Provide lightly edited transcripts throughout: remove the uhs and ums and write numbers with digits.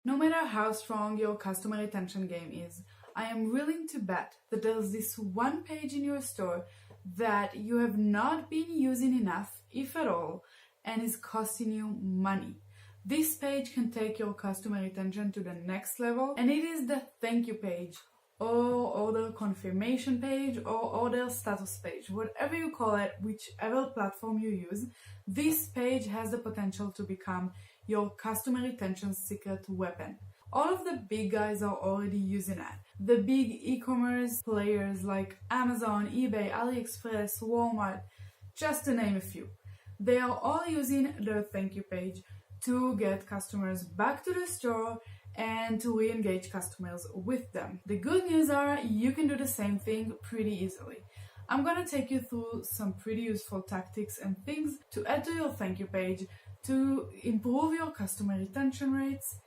No matter how strong your customer retention game is, I am willing to bet that there's this one page in your store that you have not been using enough, if at all, and is costing you money. This page can take your customer retention to the next level, and it is the thank you page, or order confirmation page, or order status page, whatever you call it, whichever platform you use. This page has the potential to become your customer retention secret weapon. All of the big guys are already using it. The big e-commerce players like Amazon, eBay, AliExpress, Walmart, just to name a few. They are all using their thank you page to get customers back to the store and to re-engage customers with them. The good news are you can do the same thing pretty easily. I'm gonna take you through some pretty useful tactics and things to add to your thank you page to improve your customer retention rates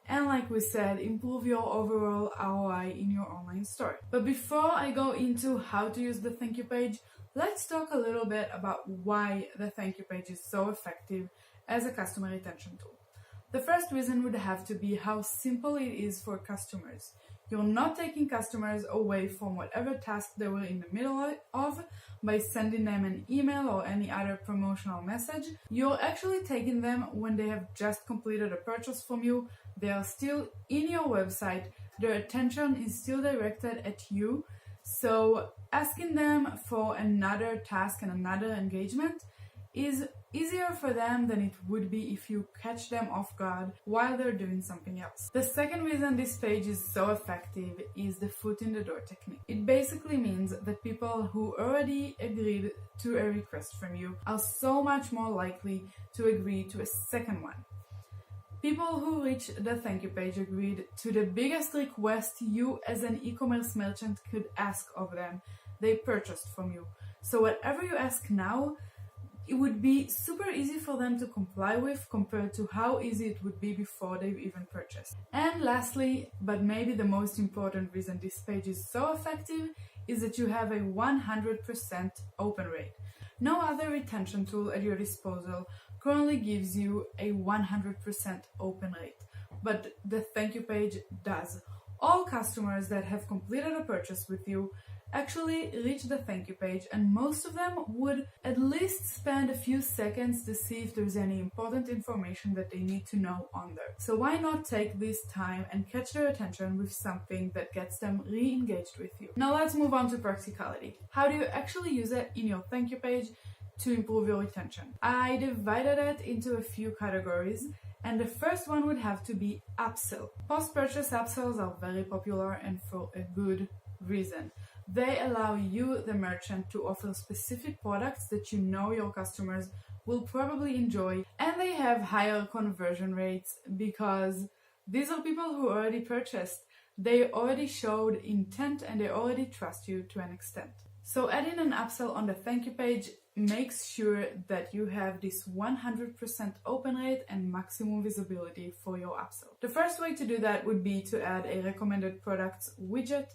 and, like we said, improve your overall ROI in your online store. But before I go into how to use the thank you page, let's talk a little bit about why the thank you page is so effective as a customer retention tool. The first reason would have to be how simple it is for customers. You're not taking customers away from whatever task they were in the middle of by sending them an email or any other promotional message. You're actually taking them when they have just completed a purchase from you. They are still in your website. Their attention is still directed at you. So asking them for another task and another engagement is easier for them than it would be if you catch them off guard while they're doing something else. The second reason this page is so effective is the foot in the door technique. It basically means that people who already agreed to a request from you are so much more likely to agree to a second one. People who reached the thank you page agreed to the biggest request you as an e-commerce merchant could ask of them. They purchased from you. So whatever you ask now, it would be super easy for them to comply with compared to how easy it would be before they've even purchased. And lastly, but maybe the most important reason this page is so effective, is that you have a 100% open rate. No other retention tool at your disposal currently gives you a 100% open rate, but the thank you page does. All customers that have completed a purchase with you actually reach the thank you page, and most of them would at least spend a few seconds to see if there's any important information that they need to know on there. So why not take this time and catch their attention with something that gets them re-engaged with you? Now let's move on to practicality. How do you actually use it in your thank you page to improve your retention? I divided it into a few categories, and the first one would have to be upsell. Post-purchase upsells are very popular, and for a good reason. They allow you, the merchant, to offer specific products that you know your customers will probably enjoy, and they have higher conversion rates because these are people who already purchased. They already showed intent and they already trust you to an extent. So adding an upsell on the thank you page makes sure that you have this 100% open rate and maximum visibility for your upsell. The first way to do that would be to add a recommended products widget,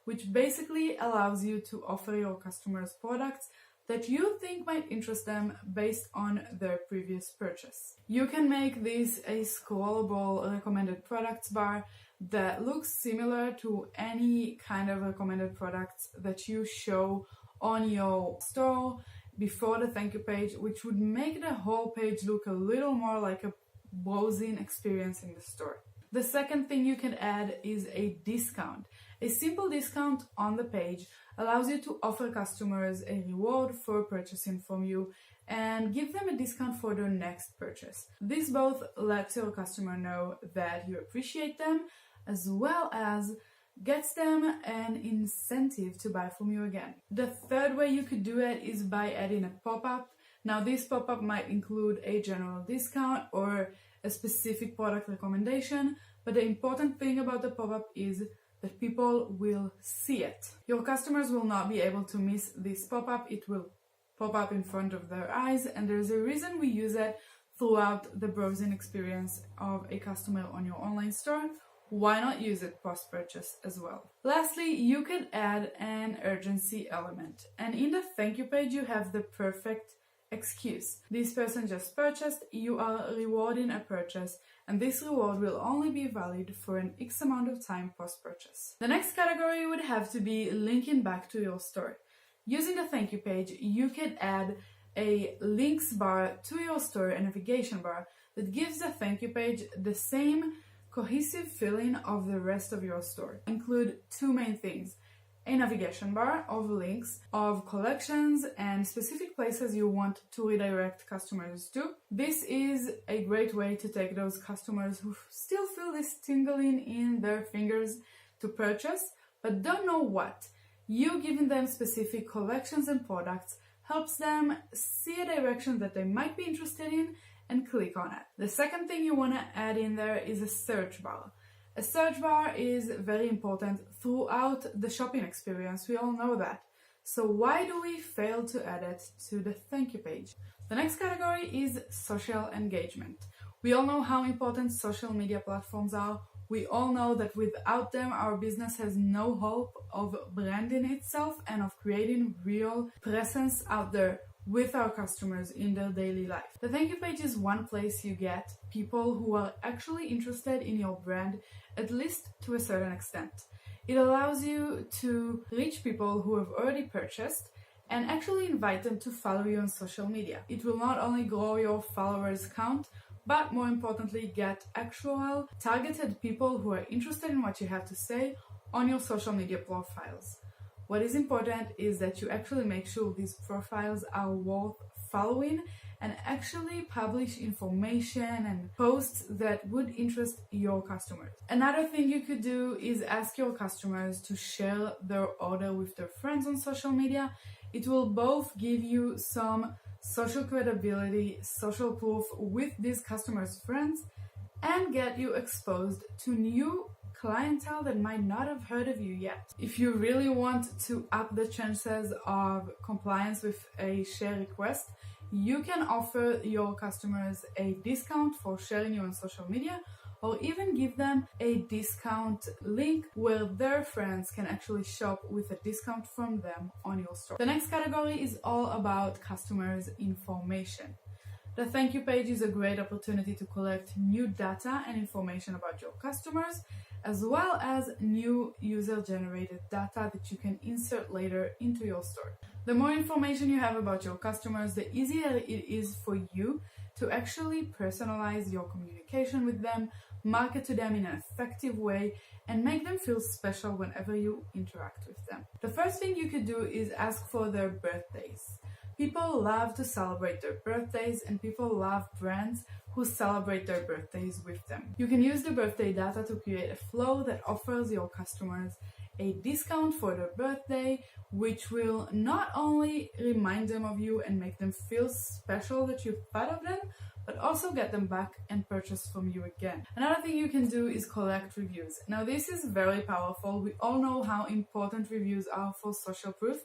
which basically allows you to offer your customers products that you think might interest them based on their previous purchase. You can make this a scrollable recommended products bar that looks similar to any kind of recommended products that you show on your store before the thank you page, which would make the whole page look a little more like a browsing experience in the store. The second thing you can add is a discount. A simple discount on the page allows you to offer customers a reward for purchasing from you and give them a discount for their next purchase. This both lets your customer know that you appreciate them, as well as gets them an incentive to buy from you again. The third way you could do it is by adding a pop-up. Now this pop-up might include a general discount or a specific product recommendation, but the important thing about the pop-up is that people will see it. Your customers will not be able to miss this pop-up. It will pop up in front of their eyes, and there's a reason we use it throughout the browsing experience of a customer on your online store. Why not use it post-purchase as well? Lastly, you can add an urgency element, and in the thank you page you have the perfect excuse. This person just purchased, you are rewarding a purchase, and this reward will only be valid for an X amount of time post-purchase. The next category would have to be linking back to your store. Using the thank you page, you can add a links bar to your store, a navigation bar that gives the thank you page the same cohesive feeling of the rest of your store. Include two main things: a navigation bar of links of collections and specific places you want to redirect customers to. This is a great way to take those customers who still feel this tingling in their fingers to purchase but don't know what. You giving them specific collections and products helps them see a direction that they might be interested in and click on it. The second thing you want to add in there is a search bar. A search bar is very important throughout the shopping experience, we all know that. So why do we fail to add it to the thank you page? The next category is social engagement. We all know how important social media platforms are. We all know that without them, our business has no hope of branding itself and of creating real presence out there with our customers in their daily life. The thank you page is one place you get people who are actually interested in your brand, at least to a certain extent. It allows you to reach people who have already purchased and actually invite them to follow you on social media. It will not only grow your followers count, but more importantly, get actual targeted people who are interested in what you have to say on your social media profiles. What is important is that you actually make sure these profiles are worth following and actually publish information and posts that would interest your customers. Another thing you could do is ask your customers to share their order with their friends on social media. It will both give you some social credibility, social proof with these customers' friends, and get you exposed to new clientele that might not have heard of you yet. If you really want to up the chances of compliance with a share request, you can offer your customers a discount for sharing you on social media, or even give them a discount link where their friends can actually shop with a discount from them on your store. The next category is all about customers' information. The thank you page is a great opportunity to collect new data and information about your customers, as well as new user-generated data that you can insert later into your store. The more information you have about your customers, the easier it is for you to actually personalize your communication with them, market to them in an effective way, and make them feel special whenever you interact with them. The first thing you could do is ask for their birthdays. People love to celebrate their birthdays, and people love brands who celebrate their birthdays with them. You can use the birthday data to create a flow that offers your customers a discount for their birthday, which will not only remind them of you and make them feel special that you thought of them, but also get them back and purchase from you again. Another thing you can do is collect reviews. Now, this is very powerful. We all know how important reviews are for social proof,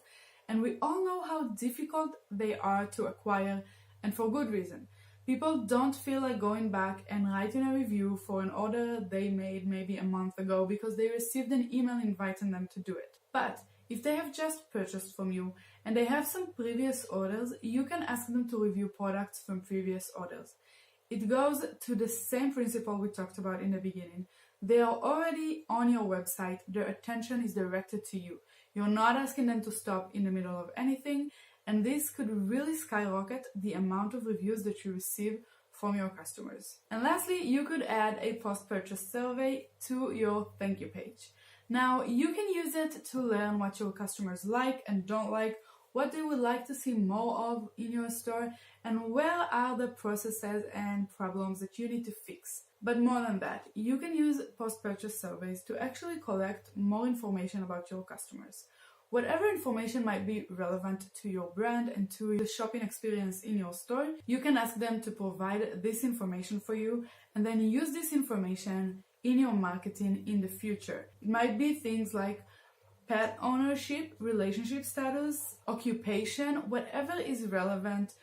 and we all know how difficult they are to acquire, and for good reason. People don't feel like going back and writing a review for an order they made maybe a month ago because they received an email inviting them to do it. But if they have just purchased from you and they have some previous orders, you can ask them to review products from previous orders. It goes to the same principle we talked about in the beginning. They are already on your website, their attention is directed to you. You're not asking them to stop in the middle of anything, and this could really skyrocket the amount of reviews that you receive from your customers. And lastly, you could add a post-purchase survey to your thank you page. Now, you can use it to learn what your customers like and don't like, what they would like to see more of in your store, and where are the processes and problems that you need to fix. But more than that, you can use post-purchase surveys to actually collect more information about your customers. Whatever information might be relevant to your brand and to the shopping experience in your store, you can ask them to provide this information for you and then use this information in your marketing in the future. It might be things like pet ownership, relationship status, occupation, whatever is relevant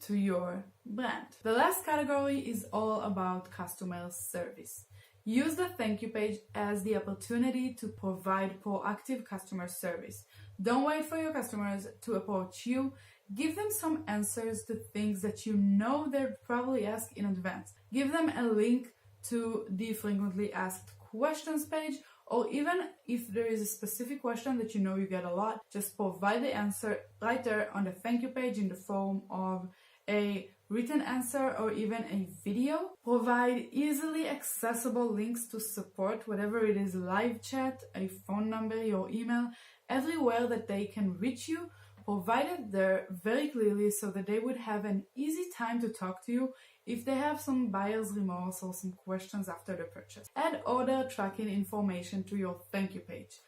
to your brand. The last category is all about customer service. Use the thank you page as the opportunity to provide proactive customer service. Don't wait for your customers to approach you. Give them some answers to things that you know they'll probably ask in advance. Give them a link to the frequently asked questions page, or even if there is a specific question that you know you get a lot, just provide the answer right there on the thank you page in the form of a written answer or even a video. Provide easily accessible links to support, whatever it is, live chat, a phone number, your email, everywhere that they can reach you. Provide it there very clearly so that they would have an easy time to talk to you if they have some buyer's remorse or some questions after the purchase. Add order tracking information to your thank you page.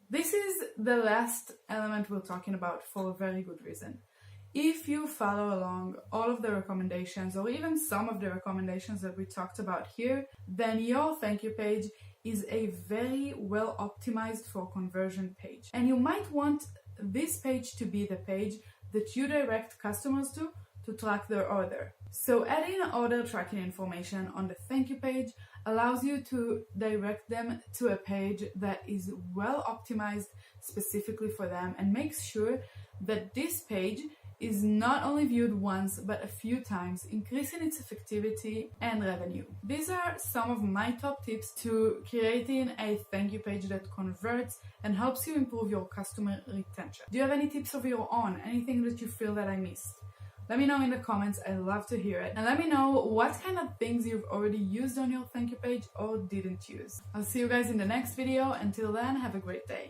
This is the last element we're talking about for a very good reason. If you follow along all of the recommendations or even some of the recommendations that we talked about here, then your thank you page is a very well optimized for conversion page. And you might want this page to be the page that you direct customers to track their order. So adding order tracking information on the thank you page allows you to direct them to a page that is well optimized specifically for them and makes sure that this page is not only viewed once but a few times, increasing its effectivity and revenue. These are some of my top tips to creating a thank you page that converts and helps you improve your customer retention. Do you have any tips of your own? Anything that you feel that I missed? Let me know in the comments. I love to hear it. And let me know what kind of things you've already used on your thank you page or didn't use. I'll see you guys in the next video. Until then, have a great day.